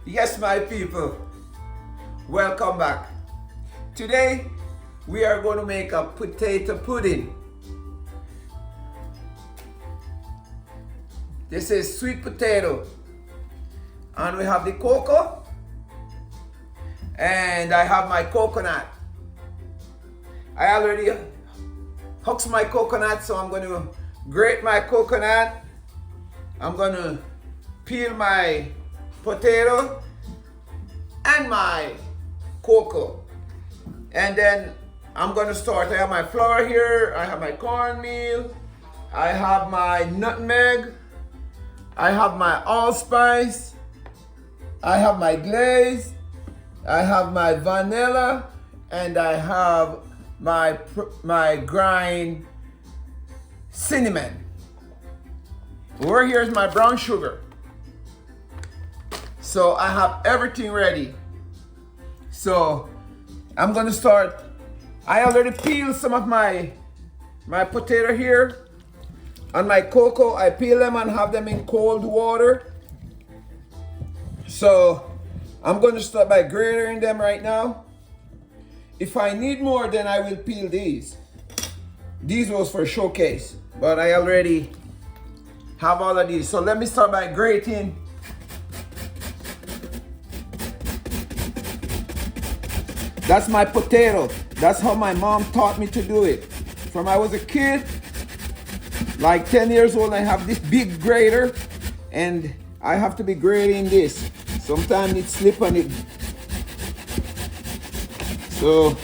Yes, my people, welcome back. Today we are going to make a potato pudding. This is sweet potato, and we have the cocoa, and I have my coconut. I already hooked my coconut, so I'm going to grate my coconut. I'm going to peel my potato and my cocoa, and then I'm going to start. I have my flour here, I have my cornmeal, I have my nutmeg, I have my allspice, I have my glaze, I have my vanilla, and I have my grind cinnamon. Over here is my brown sugar. So I have everything ready. So I'm gonna start. I already peeled some of my potato here. And my cocoa, I peel them and have them in cold water. So I'm gonna start by grating them right now. If I need more, then I will peel these. These was for showcase, but I already have all of these. So let me start by grating. That's my potato. That's how my mom taught me to do it. From I was a kid, like 10 years old, I have this big grater and I have to be grating this. Sometimes it slip on it. So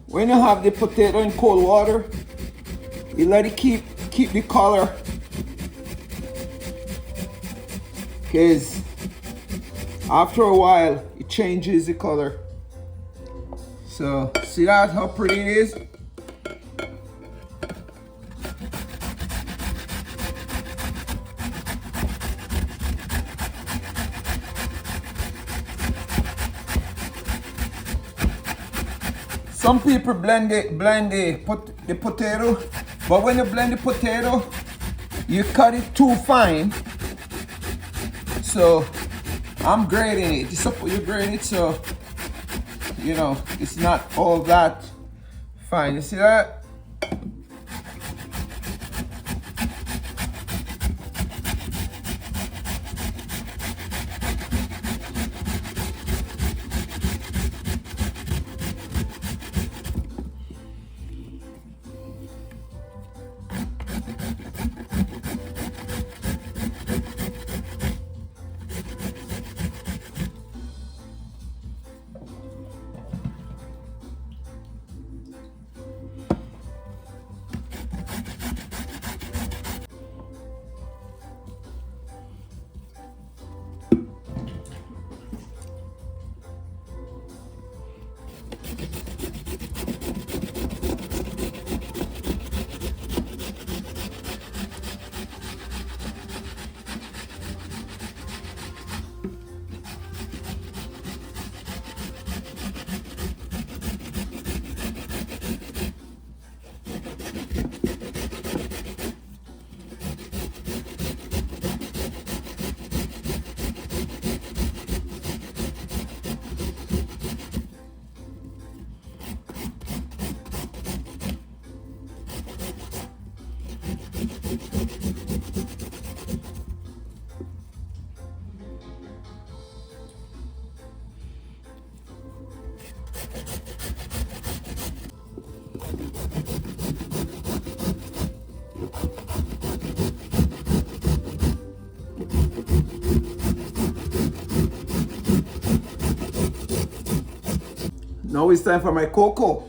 when you have the potato in cold water, you let it keep the color, because after a while it changes the color. So see that how pretty it is? Some people blend the potato, but when you blend the potato, you cut it too fine. So I'm grating it. You grate it so you know it's not all that fine. You see that? Now it's time for my cocoa.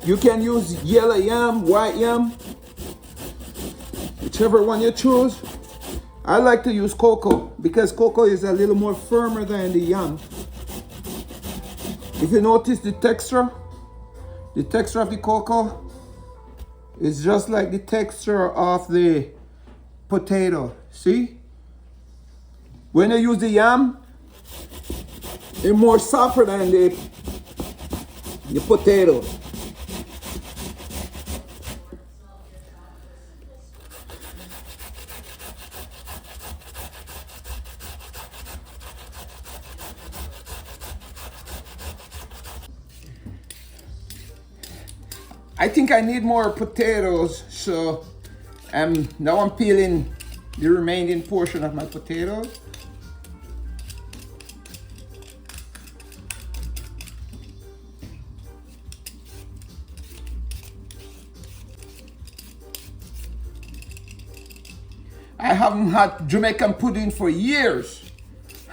You can use yellow yam, white yam, whichever one you choose. I like to use cocoa because cocoa is a little more firmer than the yam. If you notice the texture of the cocoa is just like the texture of the potato. See? When you use the yam, it's more softer than the potato. I think I need more potatoes, so now I'm peeling the remaining portion of my potatoes. I haven't had Jamaican pudding for years.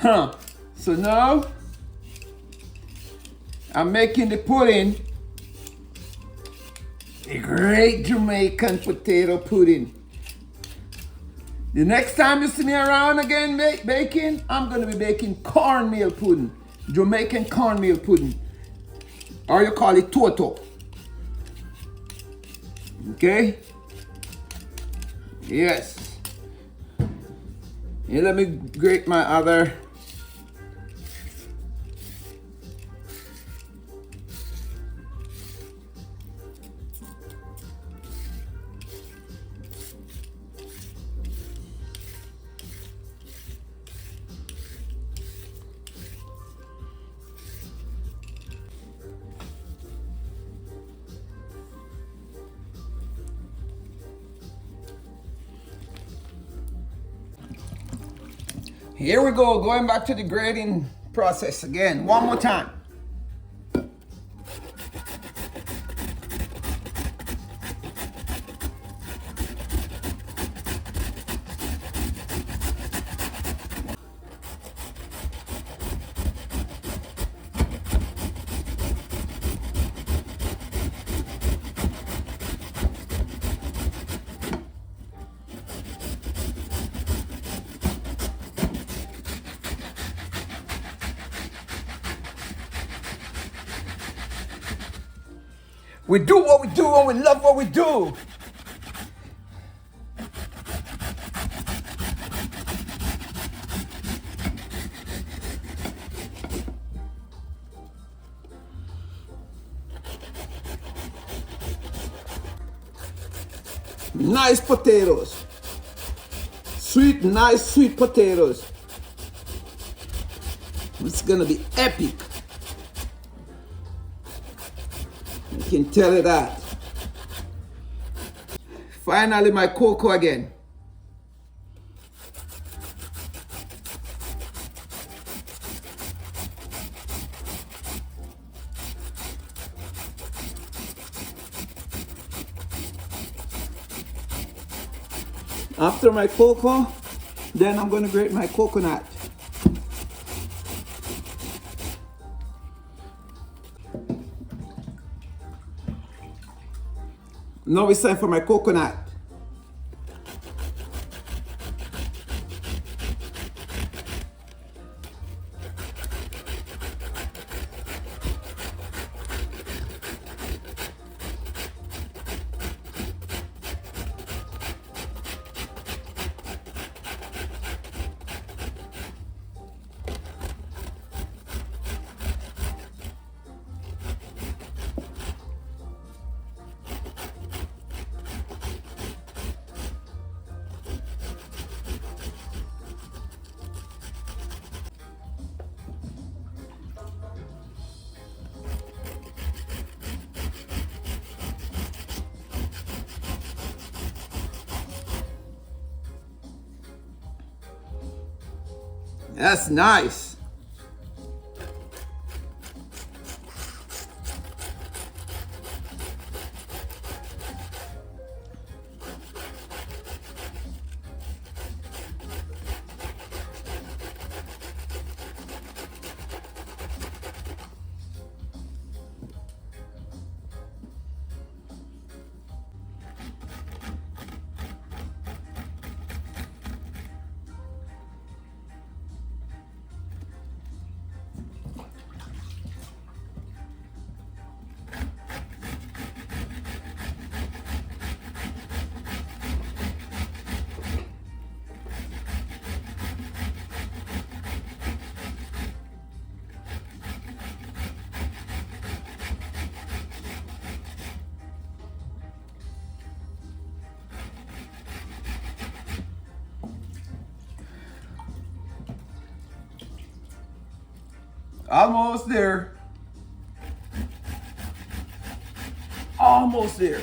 So now I'm making the pudding, a great Jamaican potato pudding. The next time you see me around again baking, I'm gonna be baking cornmeal pudding, Jamaican cornmeal pudding, or you call it toto. Okay? Yes. Here, let me grate my other. Here we go, going back to the grating process again, one more time. We do what we do and we love what we do. Nice potatoes. Sweet, nice sweet potatoes. It's gonna be epic. I can tell you that. Finally, my cocoa again. After my cocoa, then I'm going to grate my coconut. Now it's time for my coconut. That's nice. Almost there. Almost there.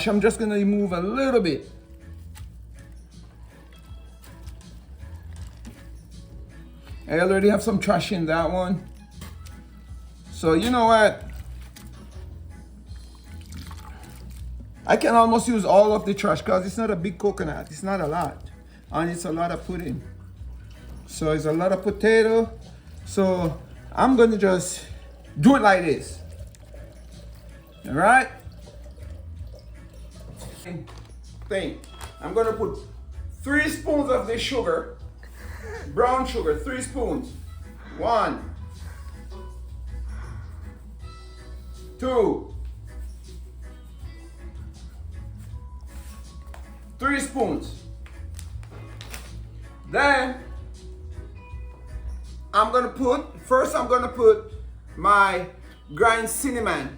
I'm just gonna remove a little bit. I already have some trash in that one. So you know what? I can almost use all of the trash because it's not a big coconut. It's not a lot. And it's a lot of pudding. So it's a lot of potato. So I'm gonna just do it like this. All right? Thing. I'm gonna put 3 spoons of this sugar, brown sugar, 3 spoons. 1, 2, 3 spoons. Then I'm gonna put my ground cinnamon.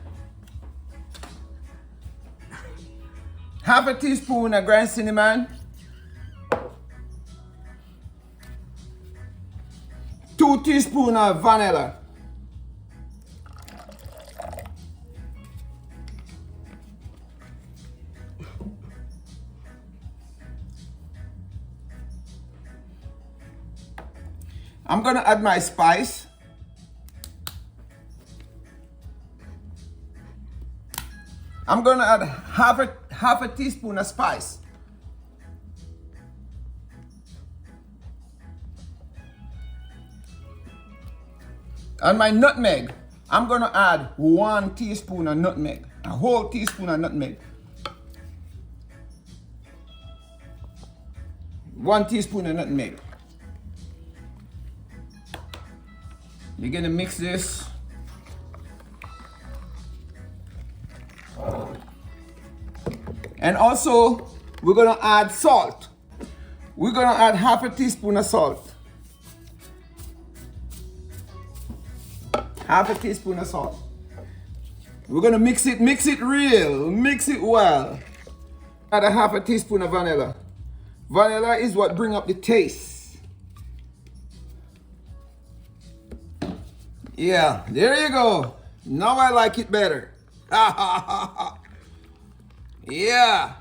Half a teaspoon of ground cinnamon. 2 teaspoons of vanilla. I'm gonna add my spice. I'm gonna add half a teaspoon of spice. And my nutmeg, I'm gonna add 1 teaspoon of nutmeg, a whole teaspoon of nutmeg. 1 teaspoon of nutmeg. You're gonna mix this. And also, we're gonna add salt. We're gonna add half a teaspoon of salt. Half a teaspoon of salt. We're gonna mix it real, mix it well. Add a half a teaspoon of vanilla. Vanilla is what brings up the taste. Yeah, there you go. Now I like it better. Yeah.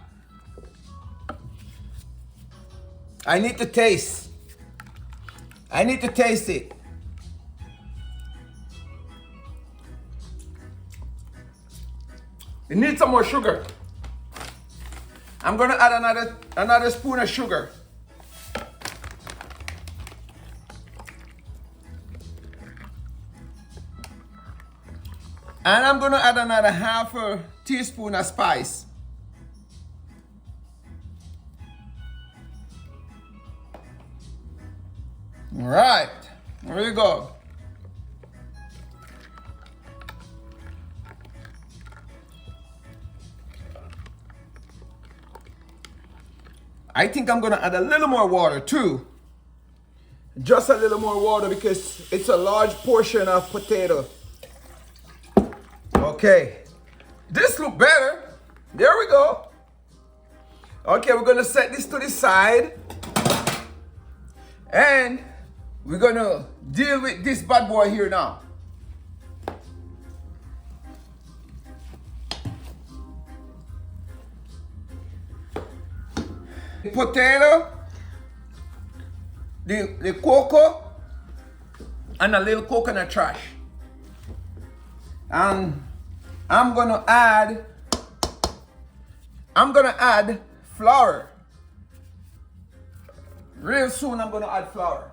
I need to taste. I need to taste it. It needs some more sugar. I'm gonna add another spoon of sugar. And I'm gonna add another half a teaspoon of spice. All right, there you go. I think I'm gonna add a little more water too. Just a little more water because it's a large portion of potato. Okay, this looks better. There we go. Okay, we're gonna set this to the side. And we're gonna deal with this bad boy here now. The potato, the cocoa, and a little coconut trash. And I'm gonna add flour. Real soon I'm gonna add flour.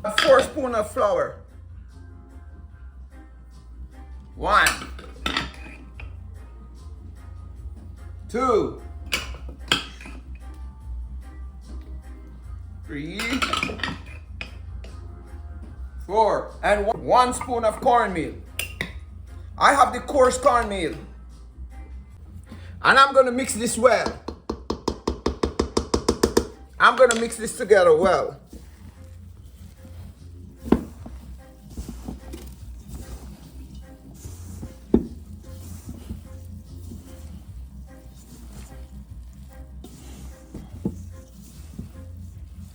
A 4 spoons of flour. 1, 2, 3, 4, and 1 spoon of cornmeal. I have the coarse cornmeal. And I'm gonna mix this well. I'm gonna mix this together well.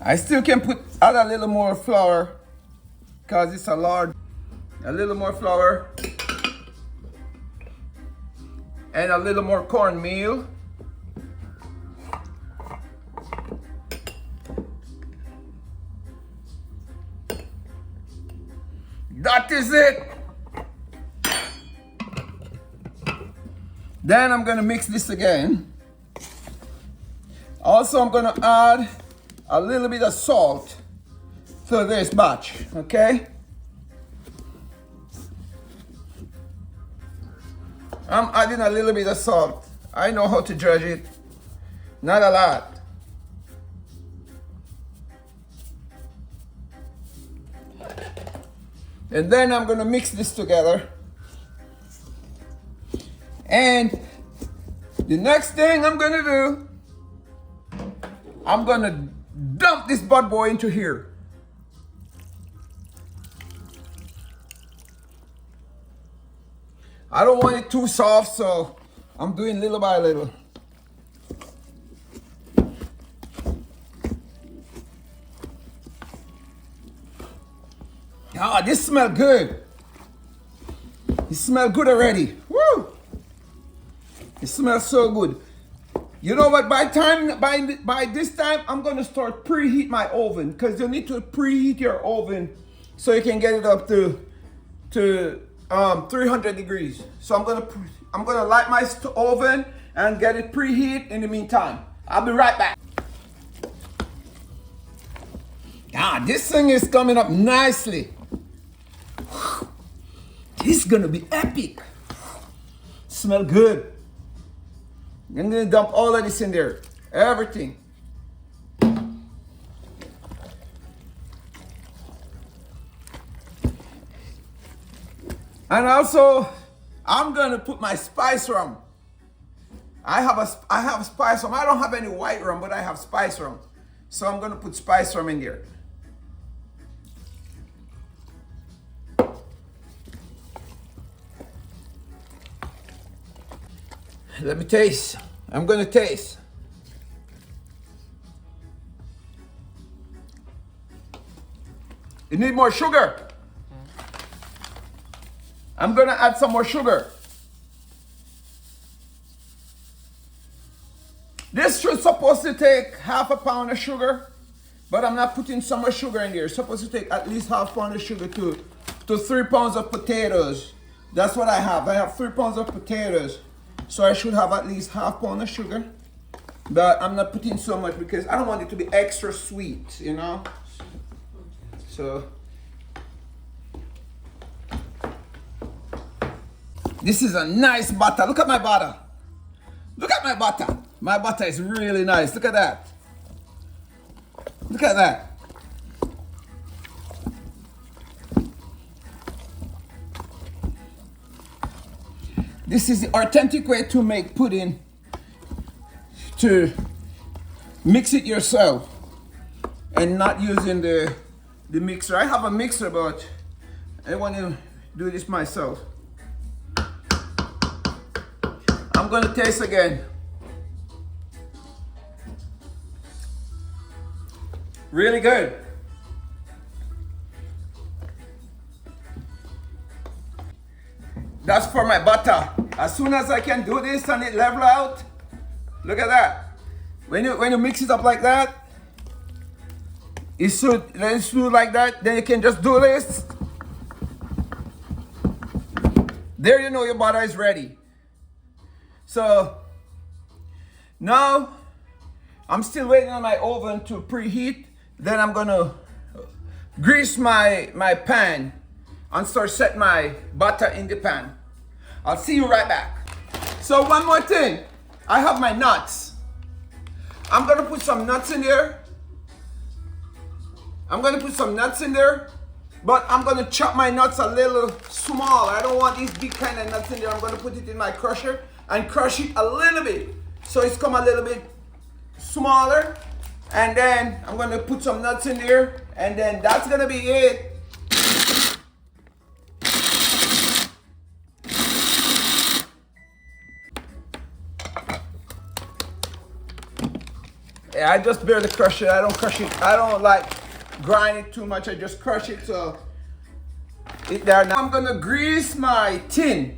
I still can add a little more flour because it's a large. A little more flour and a little more cornmeal. That is it. Then I'm gonna mix this again. Also, I'm gonna add a little bit of salt to this batch, okay? I'm adding a little bit of salt. I know how to judge it. Not a lot. And then I'm gonna mix this together. And the next thing I'm gonna do, I'm gonna dump this bad boy into here. I don't want it too soft, so I'm doing little by little. Ah, this smells good. It smells good already. Woo! It smells so good. You know what? By this time, I'm gonna start preheat my oven because you need to preheat your oven so you can get it up to 300 degrees. So I'm gonna light my oven and get it preheat in the meantime. I'll be right back. Ah, this thing is coming up nicely. This is gonna be epic. Smell good. I'm gonna dump all of this in there. Everything. And also, I'm gonna put my spice rum. I have spice rum. I don't have any white rum, but I have spice rum. So I'm gonna put spice rum in there. Let me taste. I'm gonna taste. You need more sugar? I'm gonna add some more sugar. This should supposed to take half a pound of sugar, but I'm not putting so much sugar in here. It's supposed to take at least half a pound of sugar to 3 pounds of potatoes. That's what I have. I have 3 pounds of potatoes. So I should have at least half pound of sugar. But I'm not putting so much because I don't want it to be extra sweet, you know? So this is a nice butter. Look at my butter. Look at my butter. My butter is really nice. Look at that. Look at that. This is the authentic way to make pudding, to mix it yourself and not using the mixer. I have a mixer, but I want to do this myself. I'm gonna taste again. Really good. That's for my butter. As soon as I can do this and it level out, look at that. When you mix it up like that, it should do like that. Then you can just do this. There you know your butter is ready. So now I'm still waiting on my oven to preheat. Then I'm gonna grease my pan and start setting my butter in the pan. I'll see you right back. So one more thing, I have my nuts. I'm gonna put some nuts in there. But I'm gonna chop my nuts a little small. I don't want these big kind of nuts in there. I'm gonna put it in my crusher and crush it a little bit so it's come a little bit smaller. And then I'm gonna put some nuts in there, and then that's gonna be it. Yeah, I just barely crush it. I don't crush it. I don't like grind it too much. I just crush it so it there. Now I'm gonna grease my tin.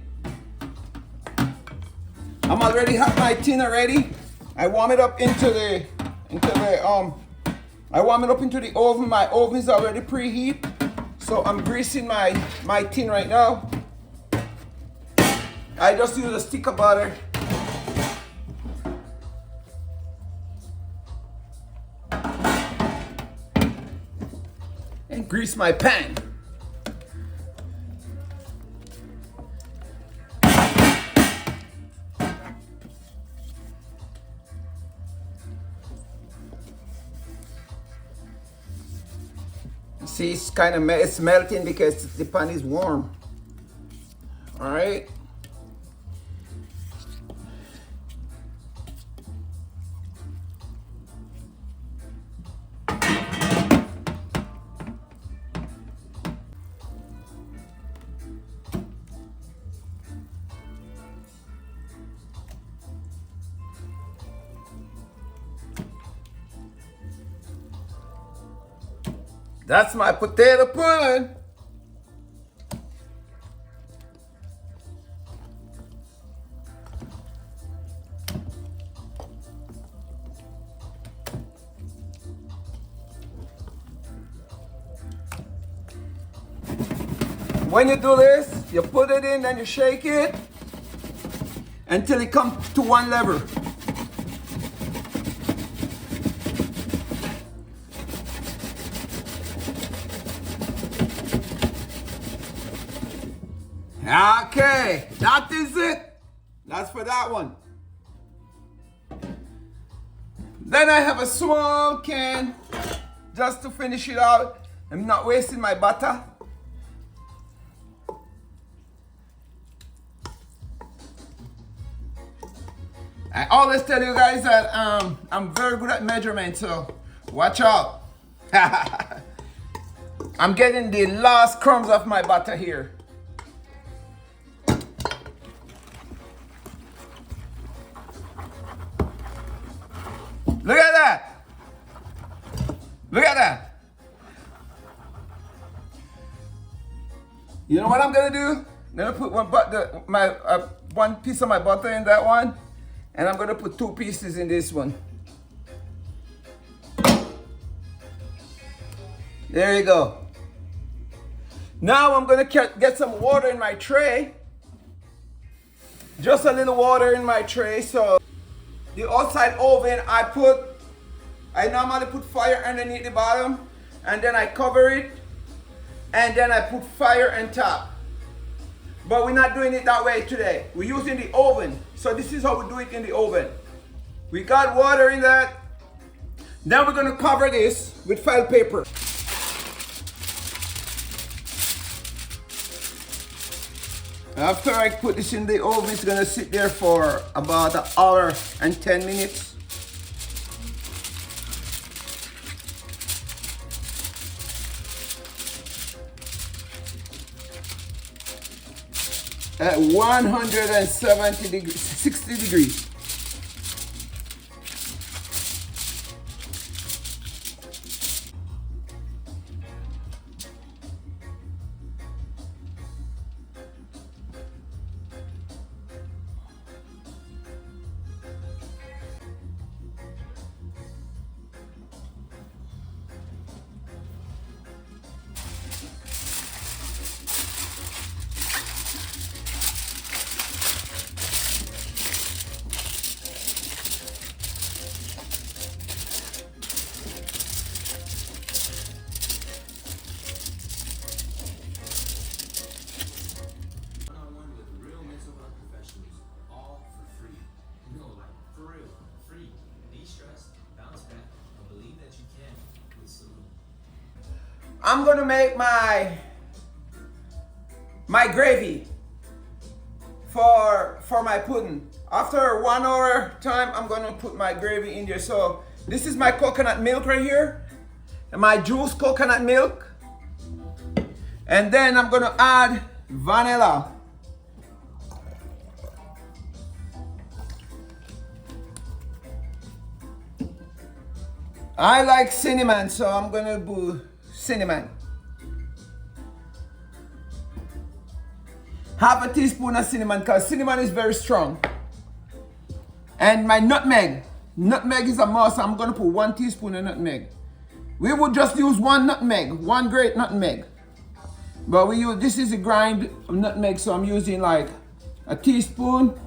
I'm already have my tin already. I warm it up into the I warm it up into the oven. My oven is already preheat. So I'm greasing my tin right now. I just use a stick of butter. And grease my pan. See, it's kind of it's melting because the pan is warm. All right. That's my potato pudding. When you do this, you put it in and you shake it until it comes to one level. Okay, that is it. That's for that one. Then I have a small can just to finish it out. I'm not wasting my butter. I always tell you guys that I'm very good at measurement, so watch out. I'm getting the last crumbs of my butter here. Look at that. Look at that. You know what I'm gonna do? I'm gonna put one piece of my butter in that one, and I'm gonna put 2 pieces in this one. There you go. Now I'm gonna get some water in my tray. Just a little water in my tray. So the outside oven, I normally put fire underneath the bottom, and then I cover it, and then I put fire on top. But we're not doing it that way today. We're using the oven. So this is how we do it in the oven. We got water in that. Then we're gonna cover this with file paper. After I put this in the oven, it's gonna sit there for about 1 hour and 10 minutes. At 170 degrees, 60 degrees. I'm gonna make my gravy for my pudding. After 1 hour time, I'm gonna put my gravy in there. So this is my coconut milk right here, and my juice coconut milk. And then I'm gonna add vanilla. I like cinnamon, so I'm gonna do cinnamon. Half a teaspoon of cinnamon, because cinnamon is very strong. And my nutmeg. Nutmeg is a must. I'm gonna put 1 teaspoon of nutmeg. We would just use 1 nutmeg, 1 great nutmeg. But we use, this is a grind of nutmeg, so I'm using like a teaspoon.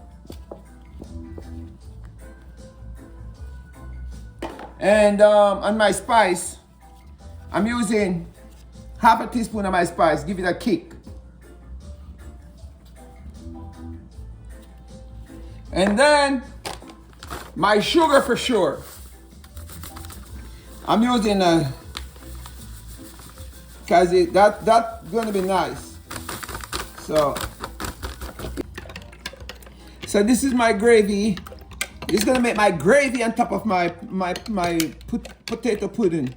And on my spice, I'm using half a teaspoon of my spice. Give it a kick. And then my sugar for sure. I'm using cause that's gonna be nice. So this is my gravy. It's gonna make my gravy on top of my potato pudding.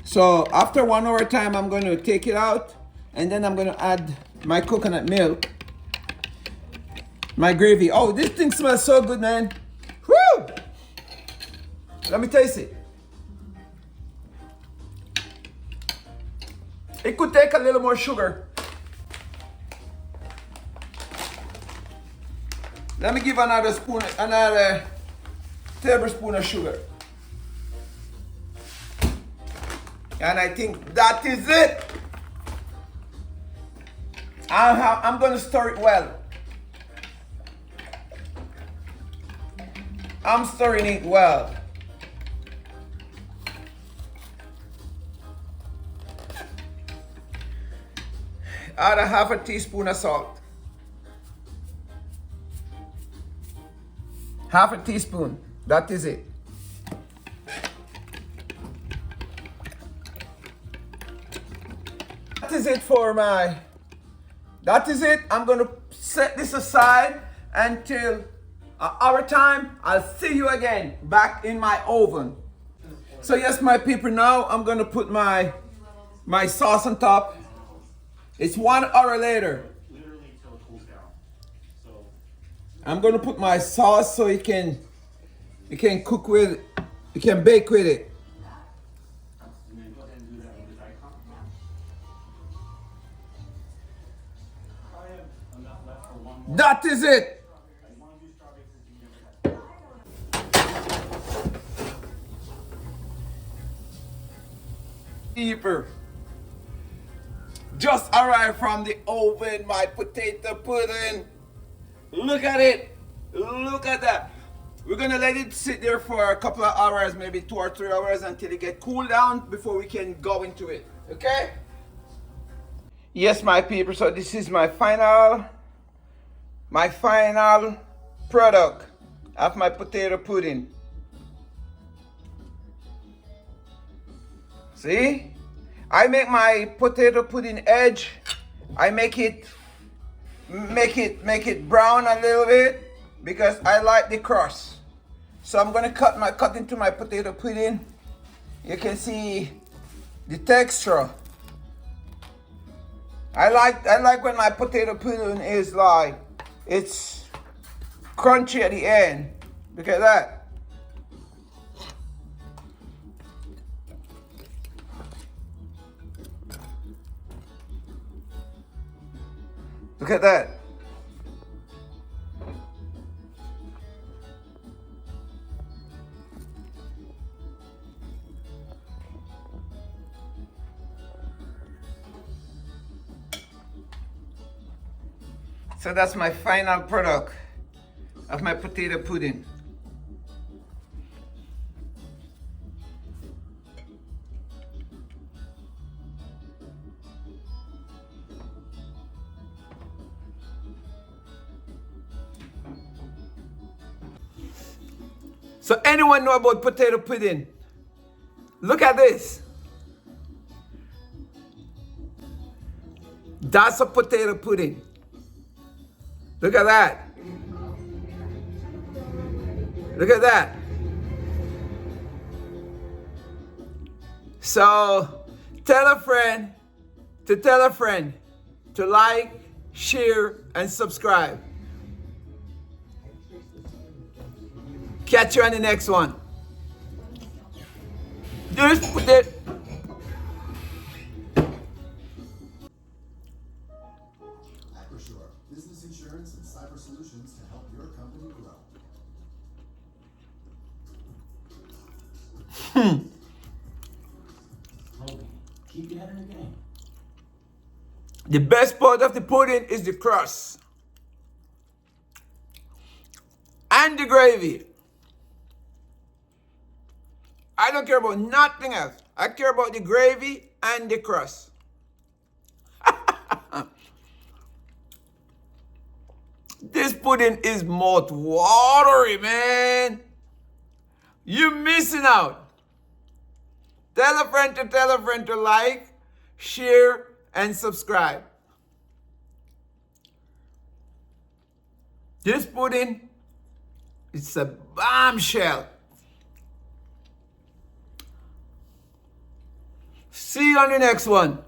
So after 1 hour time, I'm gonna take it out, and then I'm gonna add my coconut milk, my gravy. Oh, this thing smells so good, man. Woo! Let me taste it. It could take a little more sugar. Let me give another tablespoon of sugar. And I think that is it. I'm gonna stir it well. I'm stirring it well. Add a half a teaspoon of salt. Half a teaspoon, that is it. That is it for that is it. I'm gonna set this aside until our time. I'll see you again back in my oven. So yes, my people, now I'm gonna put my sauce on top. It's 1 hour later. I'm gonna put my sauce so you can cook with, you can bake with it. That is it. People, just arrived from the oven, my potato pudding. Look at it. Look at that. We're gonna let it sit there for a couple of hours, maybe 2 or 3 hours, until it get cooled down before we can go into it. Okay? Yes, my people. So this is my final product of my potato pudding. See? I make my potato pudding edge. I make it brown a little bit because I like the crust. So I'm gonna cut into my potato pudding. You can see the texture. I like when my potato pudding is like, it's crunchy at the end. Look at that. Look at that. So that's my final product of my potato pudding. So anyone know about potato pudding? Look at this. That's a potato pudding. Look at that. Look at that. So tell a friend to like, share, and subscribe. Catch you on the next one. Just put it. Business insurance and cyber solutions to help your company grow. Keep your head in the game. The best part of the pudding is the crust and the gravy. I don't care about nothing else. I care about the gravy and the crust. This pudding is mouth watery, man. You're missing out. Tell a friend to like, share, and subscribe. This pudding is a bombshell. See you on the next one.